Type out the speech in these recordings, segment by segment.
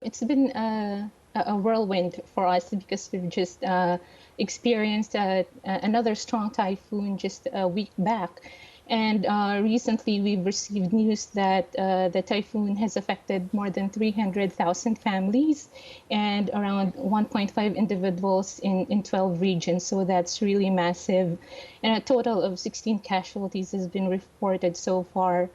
it's been a whirlwind for us because we've just experienced another strong typhoon just a week back. And recently, we've received news that the typhoon has affected more than 300,000 families and around 1.5 individuals in 12 regions. So that's really massive. And a total of 16 casualties has been reported so far.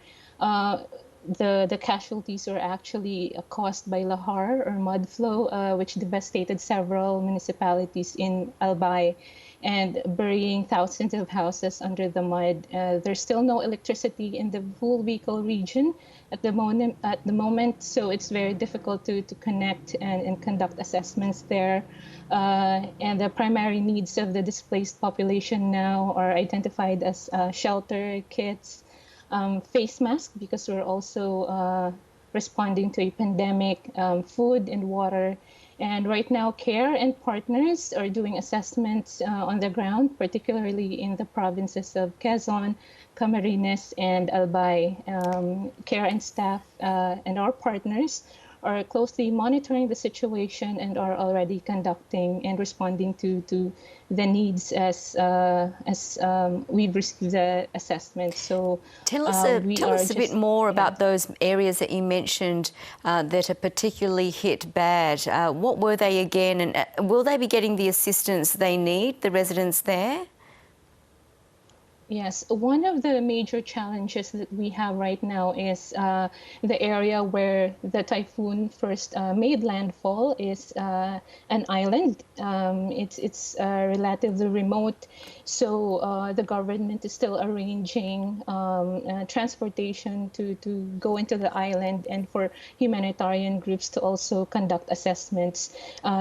The casualties are actually caused by lahar or mud flow, which devastated several municipalities in Albay and burying thousands of houses under the mud. There's still no electricity in the Vulvical region at the moment, so it's very difficult to connect and conduct assessments there. And the primary needs of the displaced population now are identified as shelter, kits, face masks, because we're also responding to a pandemic, food and water. And right now, care and partners are doing assessments on the ground, particularly in the provinces of Quezon, Camarines, and Albay. Care and staff and our partners are closely monitoring the situation and are already conducting and responding to the needs as we've received the assessment. So tell us a bit more about those areas that you mentioned that are particularly hit bad. What were they again, and will they be getting the assistance they need, the residents there? Yes, one of the major challenges that we have right now is the area where the typhoon first made landfall is an island. It's relatively remote, so the government is still arranging transportation to go into the island and for humanitarian groups to also conduct assessments.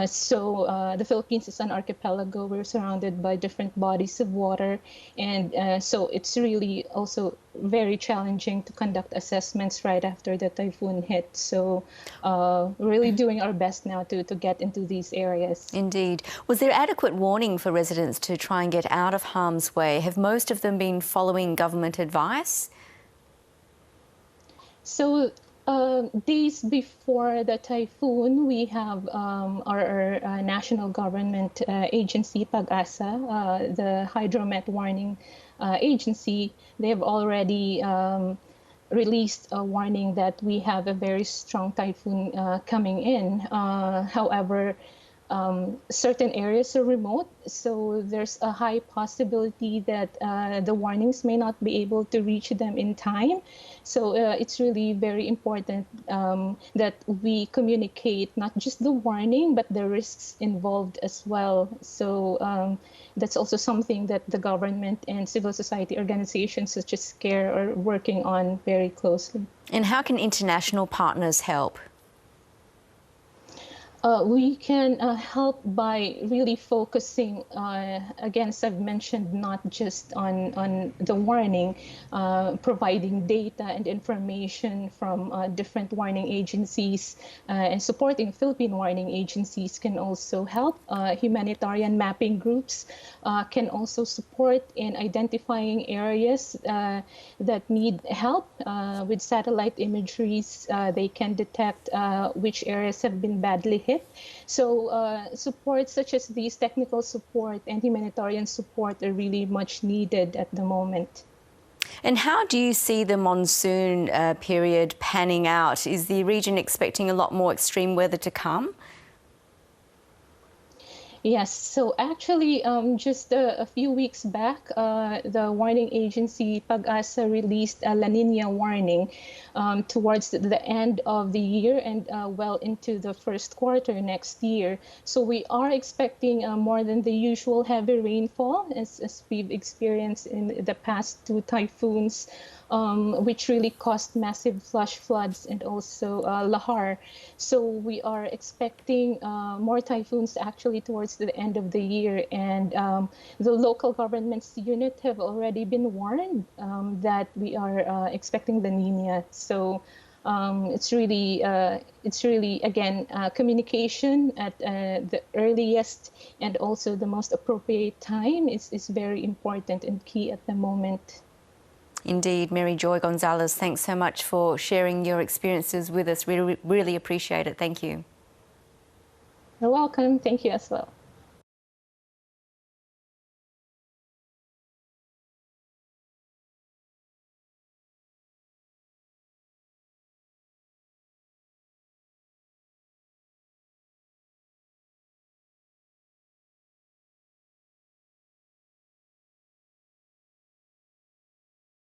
So the Philippines is an archipelago. We're surrounded by different bodies of water, and so it's really also very challenging to conduct assessments right after the typhoon hit. So we're really doing our best now to get into these areas. Indeed. Was there adequate warning for residents to try and get out of harm's way? Have most of them been following government advice? So days before the typhoon, we have our national government agency, PAG-ASA, the Hydromet Warning Agency. They have already released a warning that we have a very strong typhoon coming in. However, certain areas are remote, so there's a high possibility that the warnings may not be able to reach them in time. So it's really very important that we communicate not just the warning, but the risks involved as well. So that's also something that the government and civil society organizations such as CARE are working on very closely. And how can international partners help? We can help by really focusing, again, as I've mentioned, not just on the warning, providing data and information from different warning agencies and supporting Philippine warning agencies can also help. Humanitarian mapping groups can also support in identifying areas that need help. With satellite imageries, they can detect which areas have been badly hit. So support such as these, technical support and humanitarian support, are really much needed at the moment. And how do you see the monsoon period panning out? Is the region expecting a lot more extreme weather to come? Yes, so actually just a few weeks back, the warning agency PAG-ASA released a La Nina warning towards the end of the year and well into the first quarter next year. So we are expecting more than the usual heavy rainfall as we've experienced in the past two typhoons, which really caused massive flash floods and also lahar. So we are expecting more typhoons actually towards the end of the year, and the local government's unit have already been warned that we are expecting La Nina. So it's really again communication at the earliest and also the most appropriate time is very important and key at the moment. Indeed. Mary Joy Gonzales, thanks so much for sharing your experiences with us. We really appreciate it. Thank you. You're welcome. Thank you as well.